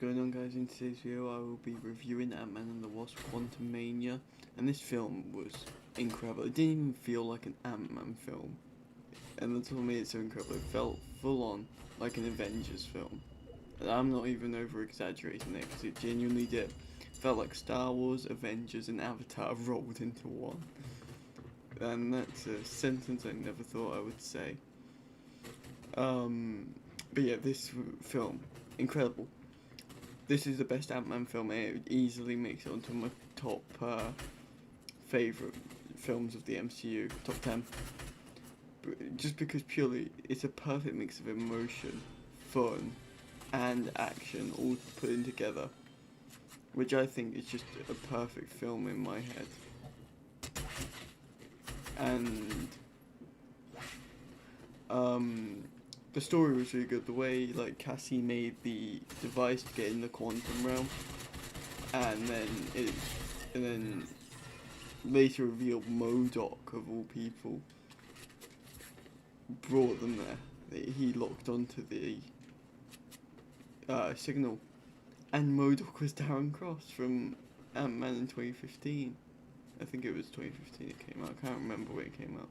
Going on, guys? In today's video I will be reviewing Ant-Man and the Wasp: Quantumania, and this film was incredible. It didn't even feel like an Ant-Man film, and that's what made it so incredible. It felt full on like an Avengers film, and I'm not even over exaggerating it because it genuinely did. It felt like Star Wars, Avengers and Avatar rolled into one, and that's a sentence I never thought I would say. But yeah, this film, incredible. This is the best Ant-Man film, and it easily makes it onto my top favourite films of the MCU, top 10. Just because purely, it's a perfect mix of emotion, fun, and action all put in together, which I think is just a perfect film in my head. And the story was really good. The way like Cassie made the device to get in the quantum realm, and then later revealed MODOK of all people brought them there. He locked onto the signal, and MODOK was Darren Cross from Ant-Man in 2015. I think it was 2015 it came out. I can't remember when it came out.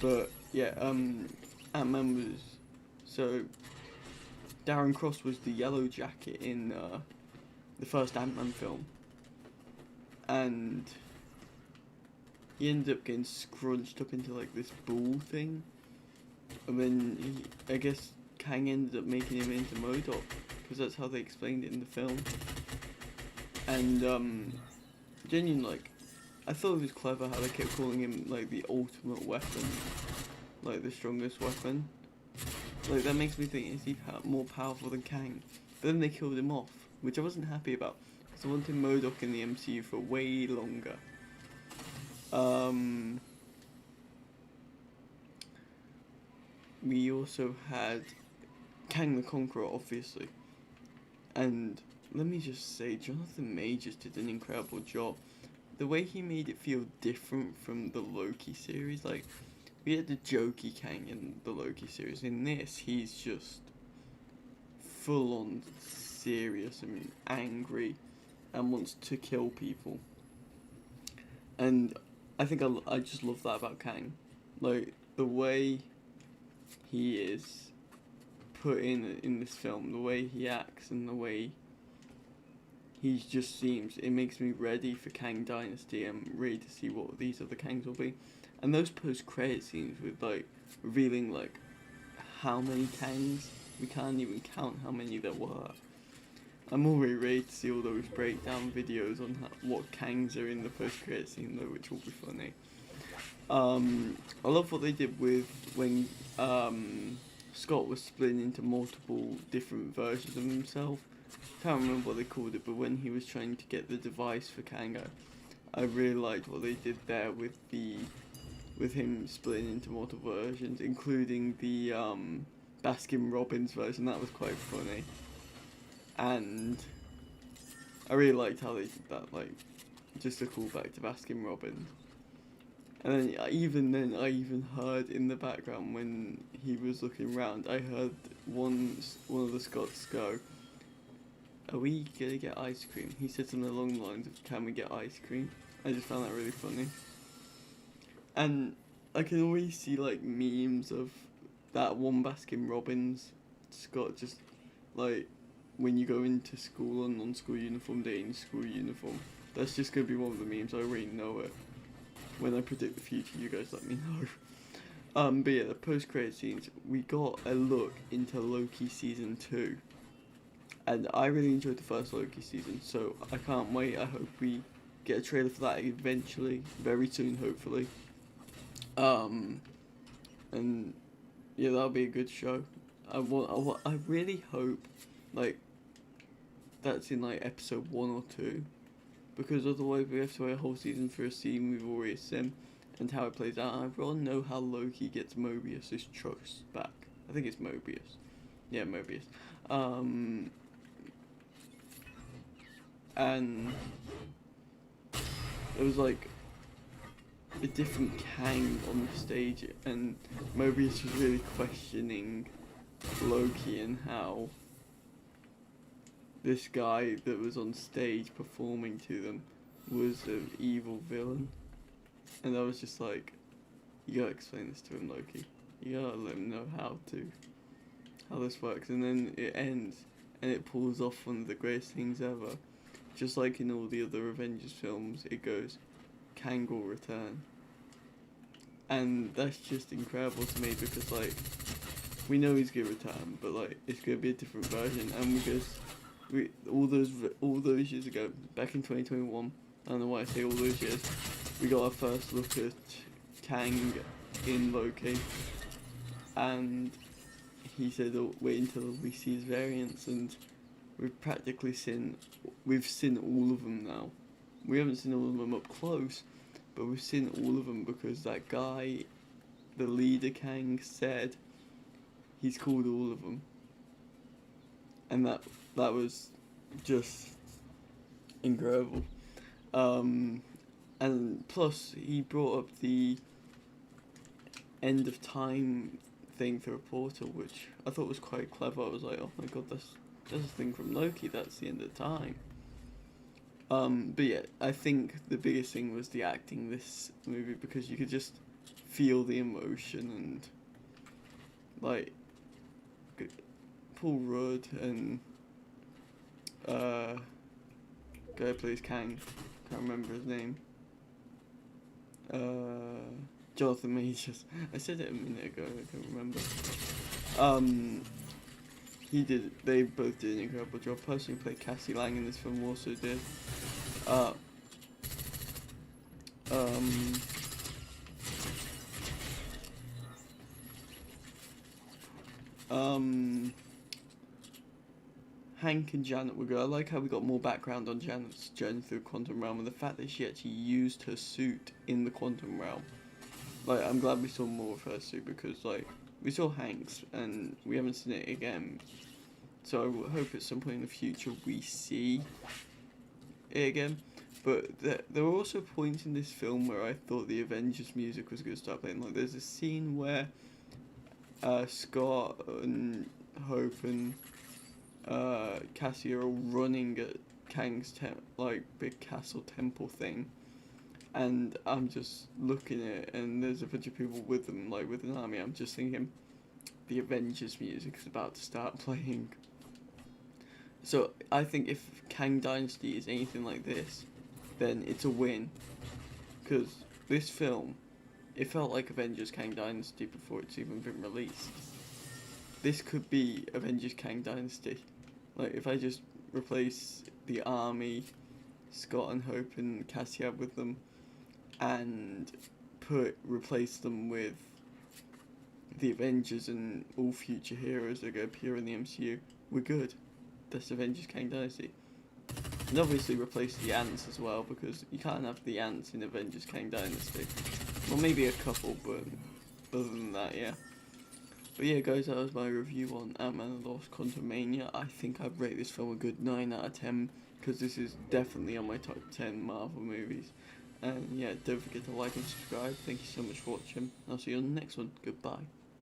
But yeah, Ant-Man was, so Darren Cross was the Yellow Jacket in the first Ant-Man film, and he ended up getting scrunched up into like this ball thing, and then I guess Kang ended up making him into MODOK, because that's how they explained it in the film. And genuinely, like, I thought it was clever how they kept calling him like the ultimate weapon, like the strongest weapon. Like, that makes me think, is he more powerful than Kang? But then they killed him off, which I wasn't happy about, because I wanted MODOK in the MCU for way longer. We also had Kang the Conqueror, obviously. And let me just say, Jonathan Majors did an incredible job. The way he made it feel different from the Loki series, like, we had the jokey Kang in the Loki series. In this, he's just full on serious and angry and wants to kill people. And I think I just love that about Kang. Like, the way he is put in this film, the way he acts and the way he just seems, it makes me ready for Kang Dynasty and ready to see what these other Kangs will be. And those post-credit scenes with like revealing like how many Kangs, we can't even count how many there were. I'm already ready to see all those breakdown videos on what Kangs are in the post-credit scene though, which will be funny. I love what they did with when Scott was split into multiple different versions of himself. Can't remember what they called it, but when he was trying to get the device for Kang, I really liked what they did there with him splitting into multiple versions, including the Baskin Robbins version. That was quite funny, and I really liked how they did that, like just a callback to Baskin Robbins. And then I even heard in the background when he was looking around, I heard one of the Scots go, "Are we gonna get ice cream?" He said something along the lines of, "Can we get ice cream?" I just found that really funny. And I can always see like memes of that one Baskin Robbins Scott, just like when you go into school on school uniform day in school uniform. That's just gonna be one of the memes. I already know it. When I predict the future, you guys let me know. But yeah, the post-credit scenes, we got a look into Loki season 2. And I really enjoyed the first Loki season, so I can't wait. I hope we get a trailer for that eventually, very soon, hopefully. And yeah, that'll be a good show. I really hope, like, that's in like episode 1 or 2, because otherwise we have to wait a whole season for a scene we've already seen and how it plays out. I want to know how Loki gets Mobius' trust back. I think it's Mobius. Yeah, Mobius. And it was like a different Kang on the stage, and Mobius was really questioning Loki and how this guy that was on stage performing to them was an evil villain. And I was just like, you gotta explain this to him, Loki. You gotta let him know how this works. And then it ends, and it pulls off one of the greatest things ever. Just like in all the other Avengers films, it goes, Kang will return. And that's just incredible to me because, like, we know he's gonna return, but, like, it's gonna be a different version. And because all those years ago, back in 2021, I don't know why I say all those years, we got our first look at Kang in Loki, and he said, oh, wait until we see his variants, and we've seen all of them now. We haven't seen all of them up close, but we've seen all of them because that guy, the leader Kang, said he's called all of them, and that was just incredible. And plus he brought up the end of time thing through a portal, which I thought was quite clever. I was like, oh my god, that's a thing from Loki, that's the end of time. But yeah, I think the biggest thing was the acting this movie, because you could just feel the emotion, and like Paul Rudd and guy who plays Kang, can't remember his name. Jonathan Majors. I said it a minute ago, I can't remember. They both did an incredible job. Person who played Cassie Lang in this film also did. Hank and Janet were good. I like how we got more background on Janet's journey through Quantum Realm, and the fact that she actually used her suit in the Quantum Realm. Like, I'm glad we saw more of her suit, because, like, we saw Hank's, and we haven't seen it again. So I hope at some point in the future we see it again. But there were also points in this film where I thought the Avengers music was going to start playing. Like, there's a scene where Scott and Hope and Cassie are all running at Kang's big castle temple thing, and I'm just looking at it, and there's a bunch of people with them, like with an army. I'm just thinking, the Avengers music is about to start playing. So I think if Kang Dynasty is anything like this, then it's a win, because this film, it felt like Avengers Kang Dynasty before it's even been released. This could be Avengers Kang Dynasty. Like, if I just replace the army, Scott and Hope and Cassie have with them, and replace them with the Avengers and all future heroes that are going to appear in the MCU, we're good. That's Avengers Kang Dynasty. And obviously replace the ants as well, because you can't have the ants in Avengers Kang Dynasty. Well, maybe a couple, but other than that, yeah. But yeah, guys, that was my review on Ant-Man and the Wasp: Quantumania. I think I'd rate this film a good 9 out of 10, because this is definitely on my top 10 Marvel movies. And yeah, don't forget to like and subscribe. Thank you so much for watching. I'll see you on the next one. Goodbye.